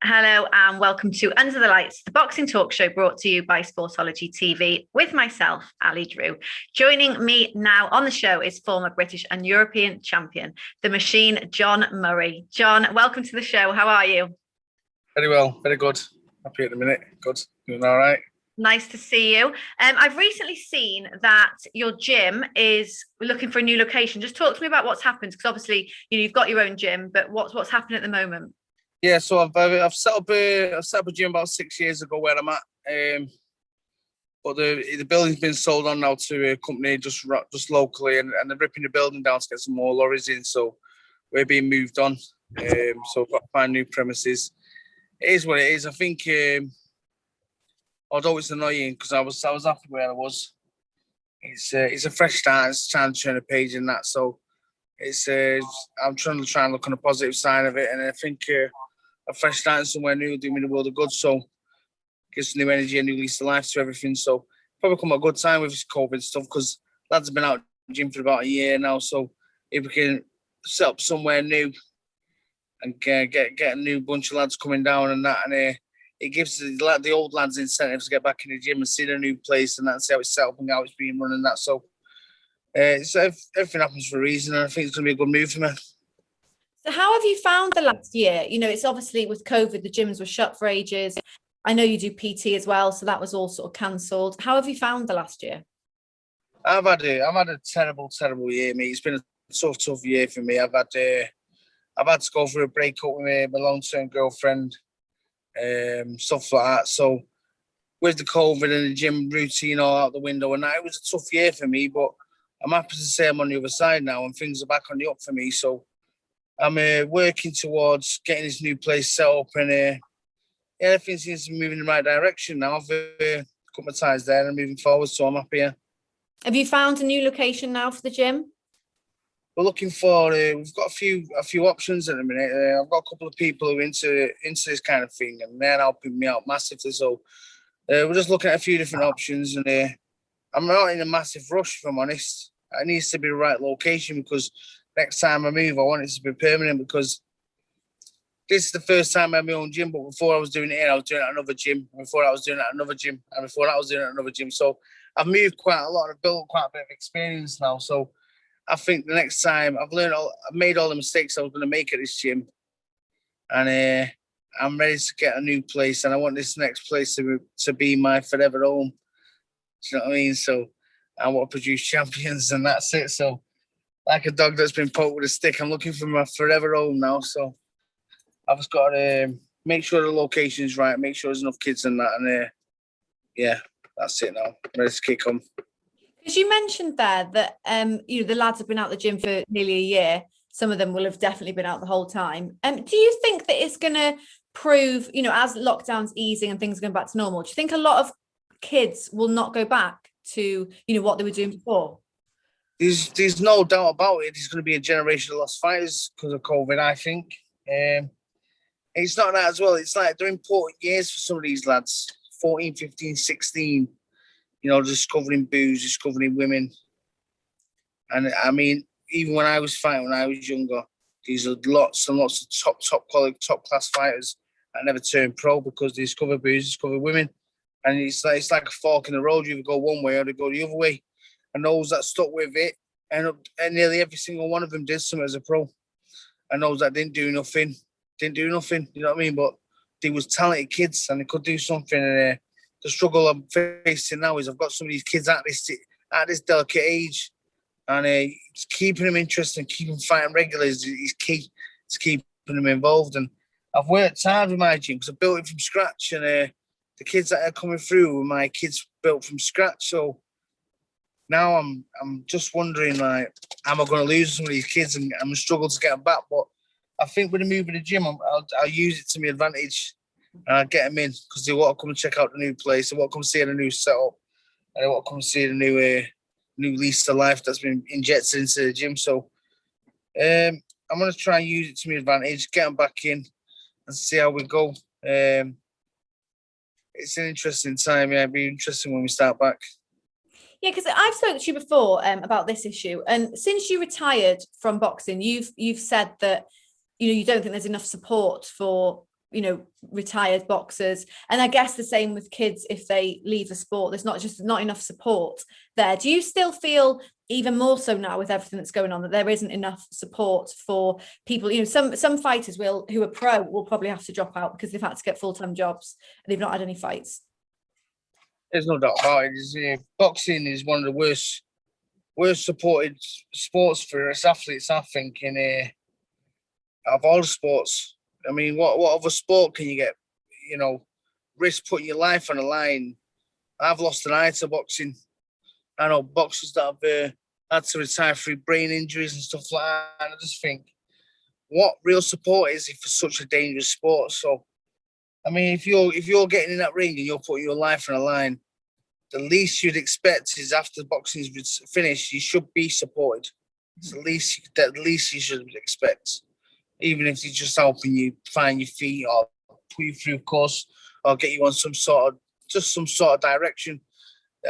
Hello and welcome to Under the Lights, the boxing talk show brought to you by Sportology TV with myself, Ali Drew. Joining me now on the show is former British and European champion, the machine, John Murray. John, welcome to the show. How are you? Very well, very good. Happy at the minute. Good. Doing all right. Nice to see you. I've recently seen that your gym is looking for a new location. Just talk to me about what's happened, because obviously you've got your own gym, but what's happening at the moment? Yeah, so I've set up a gym about 6 years ago where I'm at, but the building's been sold on now to a company just locally, and they're ripping the building down to get some more lorries in. So we're being moved on. So I've got to find new premises. It is what it is. I think, although it's annoying because I was happy where I was. It's a fresh start. It's trying to turn a page in that. So it's I'm trying to look on the positive side of it, and I think a fresh start somewhere new will do me the world of good. So gives new energy and new lease of life to everything. So probably come at a good time with this COVID stuff because lads have been out in the gym for about a year now. So if we can set up somewhere new and get a new bunch of lads coming down and that, and it gives the old lads incentives to get back in the gym and see the new place and that, and see how it's set up and how it's being run and that. So everything happens for a reason, and I think it's going to be a good move for me. So how have you found the last year? It's obviously with COVID, the gyms were shut for ages. I know you do PT as well, so that was all sort of cancelled. How have you found the last year? I've had a terrible year, mate. It's been a tough year for me. I've had to go through a breakup with my long-term girlfriend, stuff like that. So with the COVID and the gym routine all out the window, and that, it was a tough year for me. But I'm happy to say I'm on the other side now, and things are back on the up for me. So I'm working towards getting this new place set up, and everything seems to be moving in the right direction now. I've got my ties there and moving forward, so I'm happy. Have you found a new location now for the gym? We're looking for. We've got a few options at the minute. I've got a couple of people who are into this kind of thing, and they're helping me out massively. So we're just looking at a few different options, and I'm not in a massive rush, if I'm honest. It needs to be the right location because next time I move, I want it to be permanent, because this is the first time I have my own gym, but before I was doing it here, I was doing it at another gym. And before I was doing it at another gym. And before that, I was doing it at another gym. So I've moved quite a lot. I've built quite a bit of experience now. So I think the next time I've made all the mistakes I was going to make at this gym. And I'm ready to get a new place. And I want this next place to be my forever home. Do you know what I mean? So I want to produce champions, and that's it. So like a dog that's been poked with a stick, I'm looking for my forever home now. So I've just got to make sure the location's right, make sure there's enough kids and that, and yeah, that's it now. I'm ready to kick on. Because you mentioned there that the lads have been out the gym for nearly a year. Some of them will have definitely been out the whole time. Do you think that it's going to prove, as lockdown's easing and things are going back to normal, do you think a lot of kids will not go back to what they were doing before? There's no doubt about it. There's going to be a generation of lost fighters because of COVID, I think. It's not that as well. It's like they're important years for some of these lads. 14, 15, 16, discovering booze, discovering women. And I mean, even when I was fighting, when I was younger, these are lots and lots of top quality, top class fighters that never turned pro because they discovered booze, discovered women. And it's like a fork in the road. You either go one way or they go the other way. And those that stuck with it, and nearly every single one of them did something as a pro. And those that didn't do nothing, you know what I mean? But they was talented kids and they could do something. And the struggle I'm facing now is I've got some of these kids at this delicate age, and keeping them interested and keeping them fighting regularly is key to keeping them involved. And I've worked hard with my gym because I built it from scratch, and the kids that are coming through were my kids built from scratch. So now I'm just wondering, like, am I going to lose some of these kids and I'm going to struggle to get them back? But I think with the move of the gym, I'll use it to my advantage, and I'll get them in because they want to come and check out the new place. They want to come see the new setup, and they want to come see the new lease of life that's been injected into the gym. So I'm going to try and use it to my advantage, get them back in, and see how we go. It's an interesting time. Yeah, it'll be interesting when we start back. Yeah, because I've spoken to you before about this issue, and since you retired from boxing, you've said that you don't think there's enough support for retired boxers. And I guess the same with kids if they leave the sport. There's not enough support there. Do you still feel, even more so now with everything that's going on, that there isn't enough support for people? Some fighters who are pro will probably have to drop out because they've had to get full-time jobs and they've not had any fights. There's no doubt about it. Boxing is one of the worst supported sports for us athletes, I think, of all sports. I mean, what other sport can you get, risk putting your life on the line? I've lost an eye to boxing. I know boxers that have had to retire through brain injuries and stuff like that. And I just think, what real support is it for such a dangerous sport? So, I mean, if you're getting in that ring and you're putting your life on the line, the least you'd expect is after boxing's finished, you should be supported. It's the least you should expect, even if it's just helping you find your feet or put you through course or get you on some sort of direction.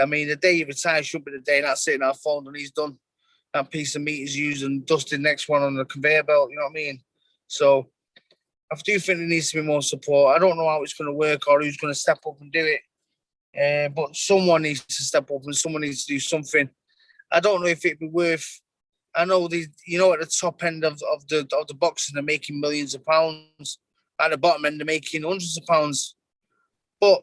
I mean, the day you retire should be the day that's sitting our phone and he's done. That piece of meat is used and dusted next one on the conveyor belt, you know what I mean? So I do think there needs to be more support. I don't know how it's going to work or who's going to step up and do it. But someone needs to step up and someone needs to do something. I don't know if it'd be worth. I know at the top end of the boxing they're making millions of pounds. At the bottom end they're making hundreds of pounds. But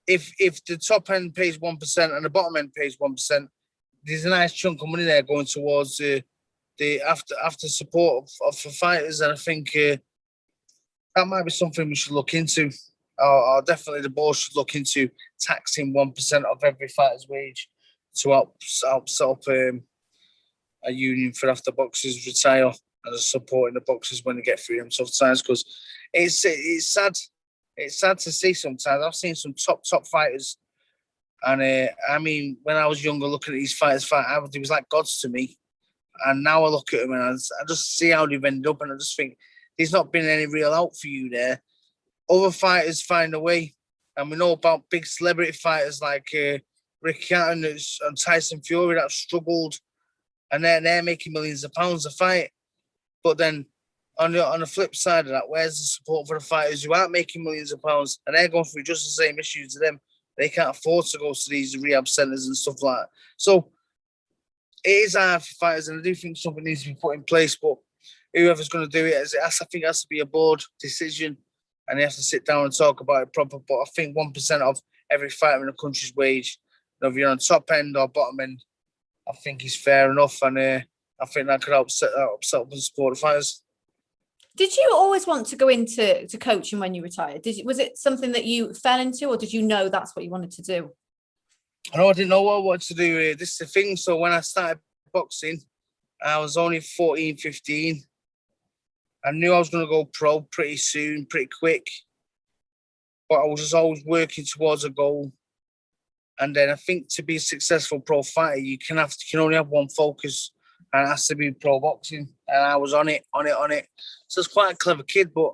if the top end pays 1% and the bottom end pays 1%, there's a nice chunk of money there going towards the after support for fighters, and I think that might be something we should look into. Or definitely the board should look into taxing 1% of every fighter's wage to help set up a union for after boxers retire and supporting the boxers when they get through them tough times. Because it's sad. It's sad to see sometimes. I've seen some top fighters, and I mean, when I was younger, looking at these fighters fight, it was like gods to me. And now I look at them and I just see how they've ended up, and I just think there's not been any real help for you there. Other fighters find a way, and we know about big celebrity fighters like Rick Hatton and Tyson Fury that have struggled, and they're making millions of pounds a fight. But then on the flip side of that, where's the support for the fighters who aren't making millions of pounds and they're going through just the same issues to them? They can't afford to go to these rehab centres and stuff like that. So it is hard for fighters, and I do think something needs to be put in place. But whoever's going to do it, I think it has to be a board decision. And they have to sit down and talk about it proper. But I think 1% of every fighter in the country's wage, whether you're on top end or bottom end, I think is fair enough. And I think that could help set up and support the fighters. Did you always want to go into coaching when you retired? Was it something that you fell into, or did you know that's what you wanted to do? I didn't know what I wanted to do. This is the thing. So when I started boxing, I was only 14, 15. I knew I was going to go pro pretty soon, pretty quick. But I was just always working towards a goal. And then I think to be a successful pro fighter, you can only have one focus, and it has to be pro boxing. And I was on it. So it's quite a clever kid, but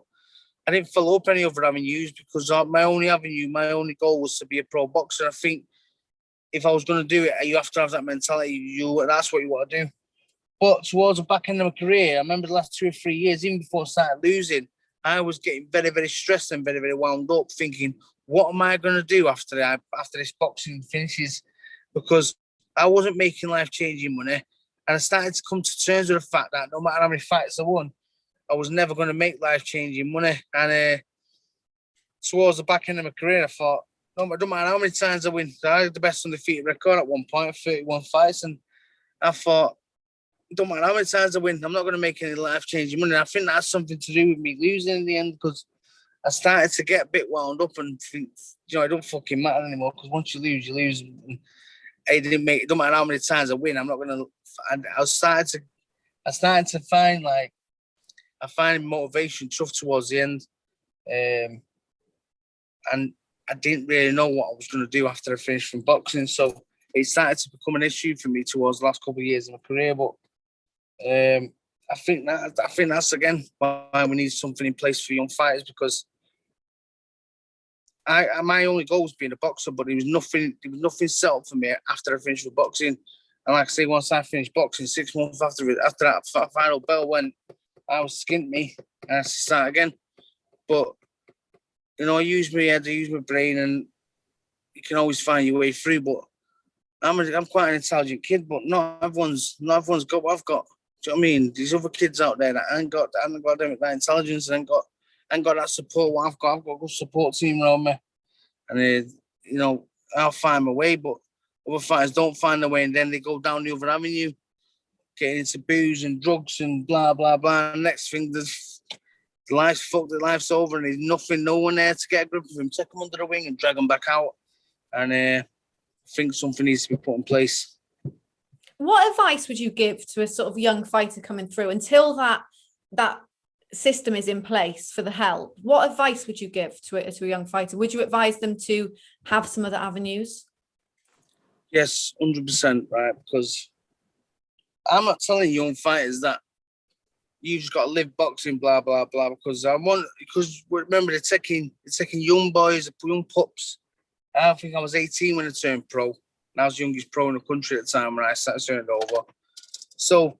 I didn't follow up any other avenues because my only goal was to be a pro boxer. I think if I was going to do it, you have to have that mentality. That's what you want to do. But towards the back end of my career, I remember the last 2 or 3 years, even before I started losing, I was getting very, very stressed and very, very wound up, thinking, what am I going to do after this boxing finishes? Because I wasn't making life-changing money, and I started to come to terms with the fact that no matter how many fights I won, I was never going to make life-changing money. And towards the back end of my career, I thought, no, it don't matter how many times I win. I had the best undefeated record at one point, 31 fights, and I thought, it don't matter how many times I win, I'm not going to make any life-changing money. And I think that's something to do with me losing in the end, because I started to get a bit wound up and think, it don't fucking matter anymore, because once you lose, you lose. And it don't matter how many times I win, I'm not going to. And I started to find I find motivation tough towards the end, and I didn't really know what I was going to do after I finished from boxing. So it started to become an issue for me towards the last couple of years of my career. But I think that's again why we need something in place for young fighters, because my only goal was being a boxer, but there was nothing set up for me after I finished with boxing. And like I say, once I finished boxing, 6 months after that final bell went, I was skint me and I had to start again. But I use my head, I use my brain, and you can always find your way through. But I'm quite an intelligent kid, but not everyone's got what I've got. Do you know what I mean? There's other kids out there that haven't got that intelligence and ain't got that support. What I've got a good support team around me, and I'll find my way. But other fighters don't find their way, and then they go down the other avenue, getting into booze and drugs and blah blah blah. And next thing, the life's fucked, the life's over, and there's no one there to get a grip of him, take him under the wing, and drag him back out. And I think something needs to be put in place. What advice would you give to a sort of young fighter coming through until that system is in place for the help? What advice would you give to a young fighter? Would you advise them to have some other avenues? Yes, 100%, right? Because I'm not telling young fighters that you just got to live boxing, blah blah blah. Because remember they're taking young boys, young pups. I think I was 18 when I turned pro. And I was the youngest pro in the country at the time when I turned over. So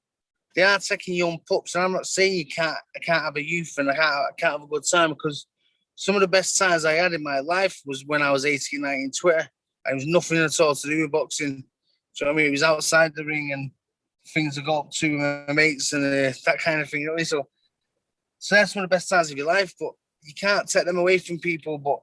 they are taking young pups, and I'm not saying I can't have a youth and I can't have a good time, because some of the best times I had in my life was when I was 18, 19, 20. And it was nothing at all to do with boxing. So I mean, it was outside the ring and things I got up to with my mates and that kind of thing. You know, so that's one of the best times of your life. But you can't take them away from people. But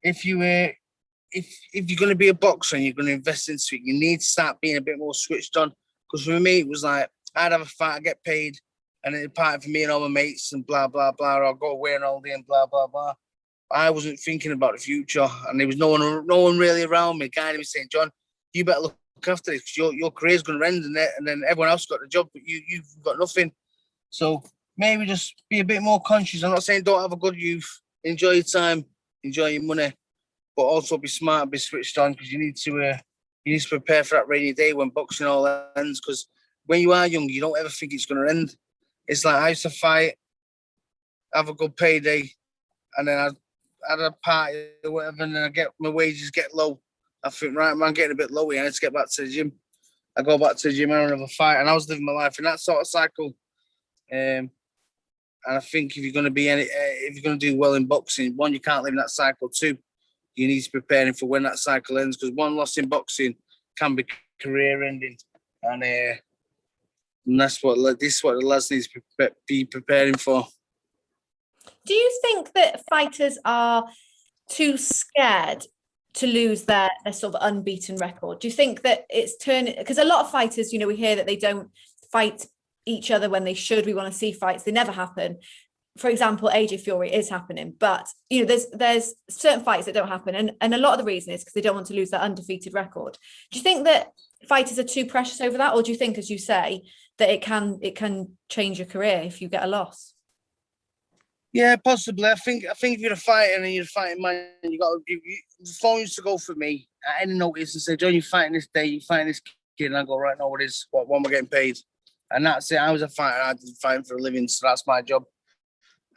if you're going to be a boxer and you're going to invest into it, you need to start being a bit more switched on. Because for me, it was like, I'd have a fight, I'd get paid, and it'd party for me and all my mates and blah, blah, blah, or I'll go away and all day and blah, blah, blah. I wasn't thinking about the future, and there was no one really around me guiding me, saying, John, you better look after this, because your career's going to end, and then everyone else got the job, but you've got nothing. So maybe just be a bit more conscious. I'm not saying don't have a good youth, enjoy your time, enjoy your money, but also be smart, be switched on, because you need to prepare for that rainy day when boxing all ends. Because when you are young, you don't ever think it's going to end. It's like I used to fight, have a good payday, and then I'd have a party or whatever, and then my wages get low. I think, right, man, I'm getting a bit low here. I need to get back to the gym. I go back to the gym and I have a fight, and I was living my life in that sort of cycle. And I think if you're going to do well in boxing, one, you can't live in that cycle. Two, you need to be preparing for when that cycle ends, because one loss in boxing can be career ending, and this is what the lads need to be preparing for. Do you think that fighters are too scared to lose their sort of unbeaten record? Do you think that it's turning, because a lot of fighters, we hear that they don't fight each other when they should. We want to see fights, they never happen. For example, AJ Fury is happening, but there's certain fights that don't happen, and a lot of the reason is because they don't want to lose that undefeated record. Do you think that fighters are too precious over that, or do you think, as you say, that it can change your career if you get a loss? Yeah, possibly. I think if you're a fighter and you're a fighting man, the phone used to go for me at any notice and say, John, you're fighting this day, you're fighting this kid, and I go, right, now what is what am I getting paid? And that's it. I was a fighter, I did fighting for a living, so that's my job.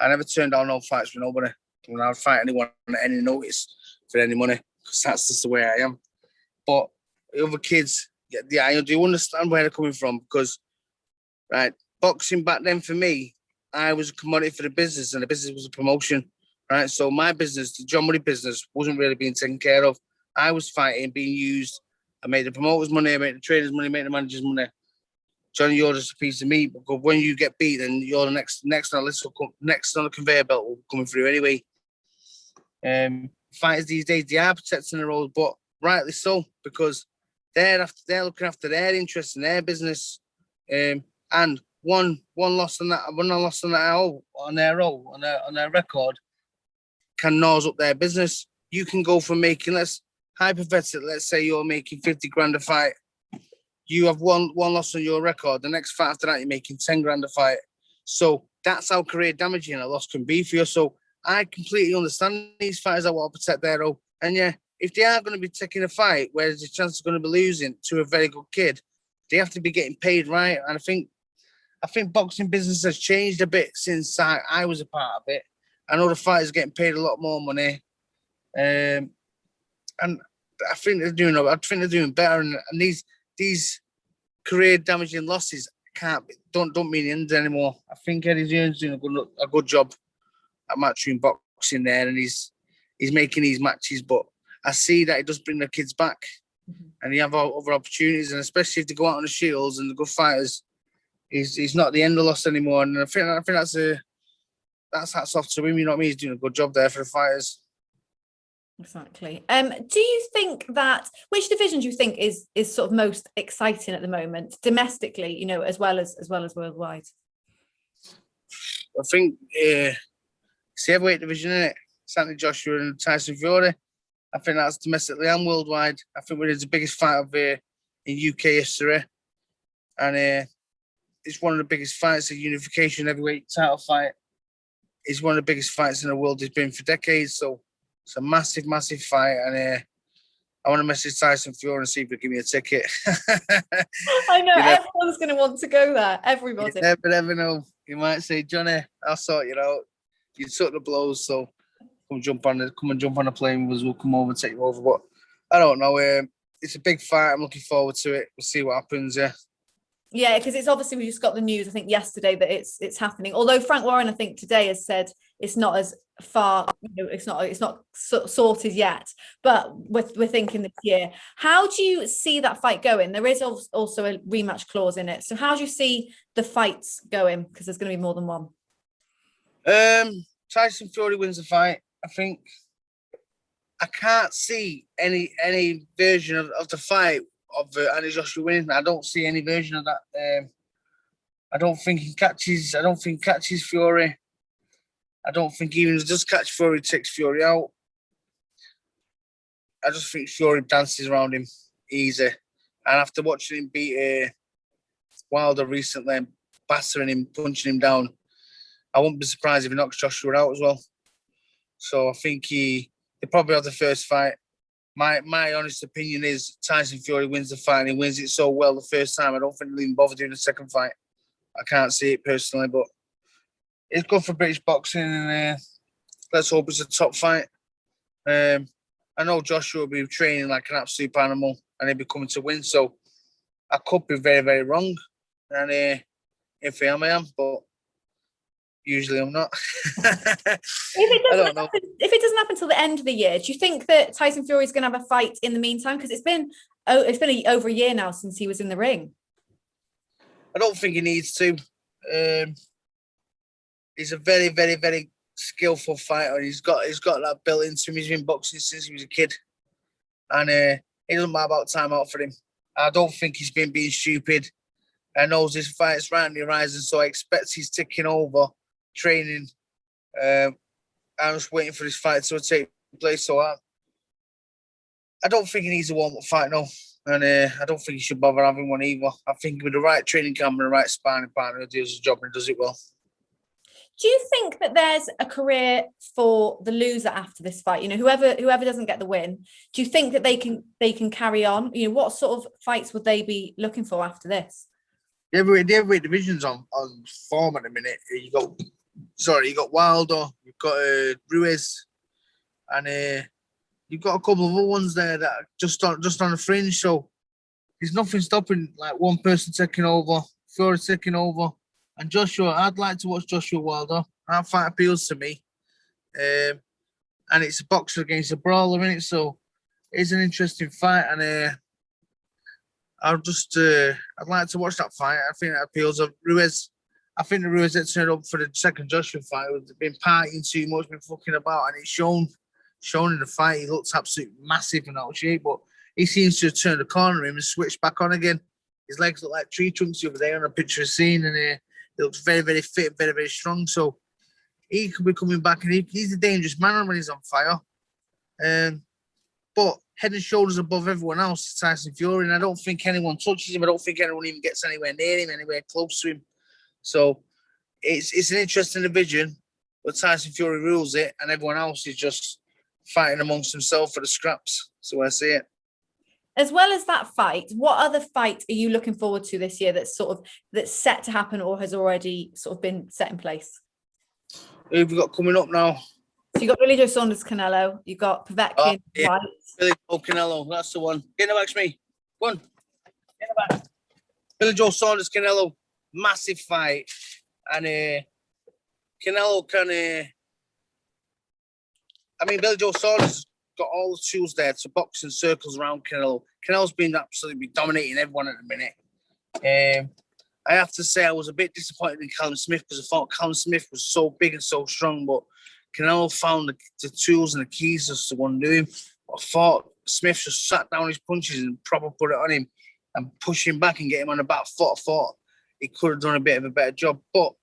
I never turned down no fights for nobody. I would fight anyone at any notice for any money, because that's just the way I am. But the other kids, yeah, I do understand where they're coming from, because, right, boxing back then for me, I was a commodity for the business, and the business was a promotion, right? So my business, the John Money business, wasn't really being taken care of. I was fighting, being used. I made the promoters' money, I made the trainers' money, I made the managers' money. Johnny, you're just a piece of meat, but when you get beat, then you're the next on the list, next on the conveyor belt will coming through anyway. Fighters these days, they are protecting their roles, but rightly so, because they're looking after their interests and their business. And one loss on their record can nose up their business. You can go from making, let's say you're making 50 grand a fight. You have one loss on your record. The next fight after that, you're making 10 grand a fight. So that's how career damaging a loss can be for you. So I completely understand these fighters that want to protect their own. And yeah, if they are going to be taking a fight where there's a chance of going to be losing to a very good kid, they have to be getting paid right. And I think boxing business has changed a bit since I was a part of it. I know the fighters are getting paid a lot more money. And I think they're doing better. And these career damaging losses don't mean the end anymore. I think Eddie Hearn's doing a good job at matchroom boxing there, and he's making these matches. But I see that it does bring the kids back, and you have other opportunities, and especially if they go out on the shields and the good fighters, he's not the end of loss anymore. And I think that's hats off to him. You know what I mean? He's doing a good job there for the fighters. Exactly. Do you think that which division do you think is sort of most exciting at the moment, domestically, you know, as well as worldwide? I think it's the heavyweight division, isn't it? Sandy Joshua and Tyson Fury. I think that's domestically and worldwide. I think we're the biggest fight of in UK history, and it's one of the biggest fights. The unification heavyweight title fight is one of the biggest fights in the world. It's been for decades, so it's a massive, massive fight, and I want to message Tyson Fury and see if he'll give me a ticket. I know, everyone's going to want to go there. Everybody. You never know. You might say, Johnny, I'll sort you out. You took the blows, so come and jump on the plane with us. We'll come over and take you over. But I don't know. It's a big fight. I'm looking forward to it. We'll see what happens. Yeah. Yeah, because it's obviously we just got the news, I think, yesterday that it's happening. Although Frank Warren, I think, today has said it's not as far, you know, it's not sorted yet. But we're thinking this year. How do you see that fight going? There is also a rematch clause in it. So how do you see the fights going? Because there's going to be more than one. Tyson Fury wins the fight. I think I can't see any version of the fight of Andy Joshua winning. I don't see any version of that. I don't think he catches Fury. I don't think even if he does catch Fury, takes Fury out. I just think Fury dances around him easy. And after watching him beat Wilder recently, and battering him, punching him down, I wouldn't be surprised if he knocks Joshua out as well. So I think he probably have the first fight. My honest opinion is Tyson Fury wins the fight, and he wins it so well the first time. I don't think he'll even bother doing the second fight. I can't see it personally, but it's good for British boxing, and let's hope it's a top fight. I know Joshua will be training like an absolute animal, and he'll be coming to win. So I could be very, very wrong, and if I am, but usually I'm not. If it doesn't happen until the end of the year, do you think that Tyson Fury is going to have a fight in the meantime? Because it's been over a year now since he was in the ring. I don't think he needs to. He's a very, very, very skillful fighter. He's got that built into him. He's been boxing since he was a kid, and it doesn't matter about time out for him. I don't think he's been being stupid. I knows this fight's right on the horizon, so I expect he's ticking over, training. I'm just waiting for this fight to take place. So I don't think he needs a warm-up fight, no. And I don't think he should bother having one either. I think with the right training camp and the right sparring partner, he does his job and does it well. Do you think that there's a career for the loser after this fight? You know, whoever doesn't get the win, do you think that they can carry on? You know, what sort of fights would they be looking for after this? The heavyweight division's on form at the minute. You got Wilder, you've got Ruiz, and you've got a couple of other ones there that are just on the fringe. So there's nothing stopping like one person taking over, Fury taking over, and Joshua. I'd like to watch Joshua Wilder. That fight appeals to me, and it's a boxer against a brawler, isn't it? So it's an interesting fight, and I'd like to watch that fight. I think that appeals. Ruiz. I think the Ruiz that turned up for the second Joshua fight has been partying too much, been fucking about, and it's shown in the fight. He looks absolutely massive and out of shape, but he seems to have turned the corner him and switched back on again. His legs look like tree trunks the other day on a picture of scene, and he looks very, very fit, very, very strong. So he could be coming back, and he's a dangerous man when he's on fire. But head and shoulders above everyone else is Tyson Fury, and I don't think anyone touches him. I don't think anyone even gets anywhere near him, anywhere close to him. So it's an interesting division, but Tyson Fury rules it, and everyone else is just fighting amongst themselves for the scraps. So I see it. As well as that fight, what other fight are you looking forward to this year that's set to happen or has already sort of been set in place? Who have we got coming up now? So you got Billy Joe Saunders Canelo, you got Povetkin, yeah. Billy Joe Canelo, that's the one. Get in the back, me. Go on. Get in the back. Billy Joe Saunders Canelo, massive fight, and Canelo can I mean, Billy Joe Saunders got all the tools there to box in circles around Canelo. Canelo's been absolutely dominating everyone at the minute. I have to say I was a bit disappointed in Callum Smith because I thought Callum Smith was so big and so strong, but Canelo found the tools and the keys just to undo him. I thought Smith just sat down his punches and proper put it on him and push him back and get him on the back foot. I thought he could have done a bit of a better job, but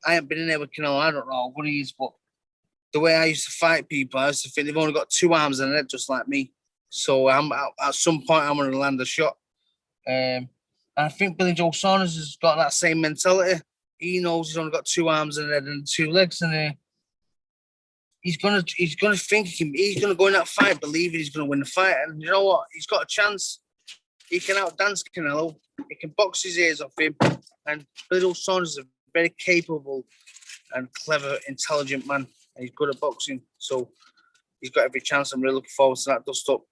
I haven't been in there with Canelo. I don't know what he is, but the way I used to fight people, I used to think they've only got two arms and a head just like me. So at some point, I'm going to land a shot. And I think Billy Joe Saunders has got that same mentality. He knows he's only got two arms and a head and two legs, and he's gonna think he's gonna go in that fight believing he's gonna win the fight. And you know what? He's got a chance. He can outdance Canelo. He can box his ears off him. And Billy Joe Saunders is a very capable and clever, intelligent man. And he's good at boxing, so he's got every chance. I'm really looking forward to that dust up.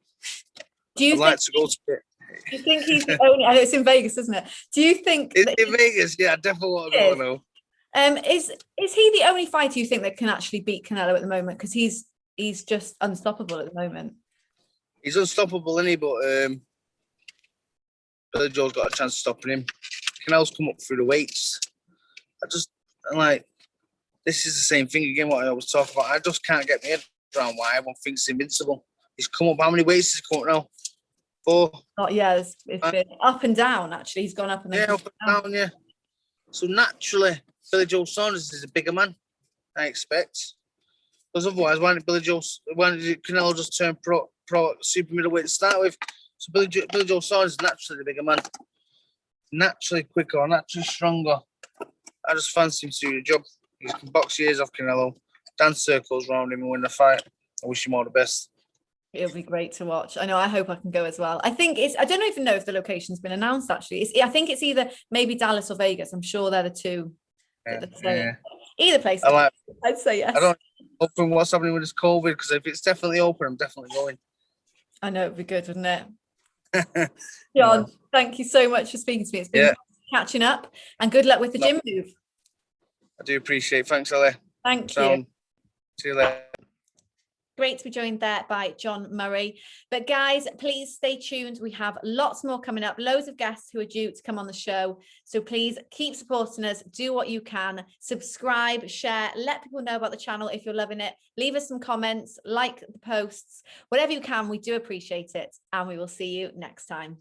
I'd like to go to it. Do you think he's the only? I know it's in Vegas, isn't it? Do you think it's in Vegas? Yeah, I definitely want to go now. Is he the only fighter you think that can actually beat Canelo at the moment? Because he's just unstoppable at the moment. He's unstoppable, isn't he? But Billy Joe's got a chance of stopping him. Canelo's come up through the weights. I'm like, this is the same thing again. What I always talk about. I just can't get my head around why everyone thinks he's invincible. He's come up. How many weights has he come up now? 4. Oh yeah, it's been up and down. Actually, he's gone up and then up and down. Yeah. So naturally, Billy Joe Saunders is a bigger man, I expect. Because otherwise, why did Canelo just turn pro super middleweight to start with? So Billy Joe Saunders is naturally the bigger man, naturally quicker, naturally stronger. I just fancy him to do the job. He can box his ears off Canelo, dance circles around him and win the fight. I wish him all the best. It'll be great to watch. I know. I hope I can go as well. I think I don't even know if the location's been announced. Actually, I think it's either maybe Dallas or Vegas. I'm sure they're the two. Yeah. Either place. I'd say yes. I don't know what's happening with this COVID, because if it's definitely open, I'm definitely going. I know, it'd be good, wouldn't it? John, thank you so much for speaking to me. It's been catching up, and good luck with the gym move. I do appreciate it. Thanks, Ellie. Thank you. See you later. Great to be joined there by John Murray. But guys, please stay tuned. We have lots more coming up, loads of guests who are due to come on the show. So please keep supporting us. Do what you can. Subscribe, share, let people know about the channel if you're loving it. Leave us some comments, like the posts, whatever you can. We do appreciate it. And we will see you next time.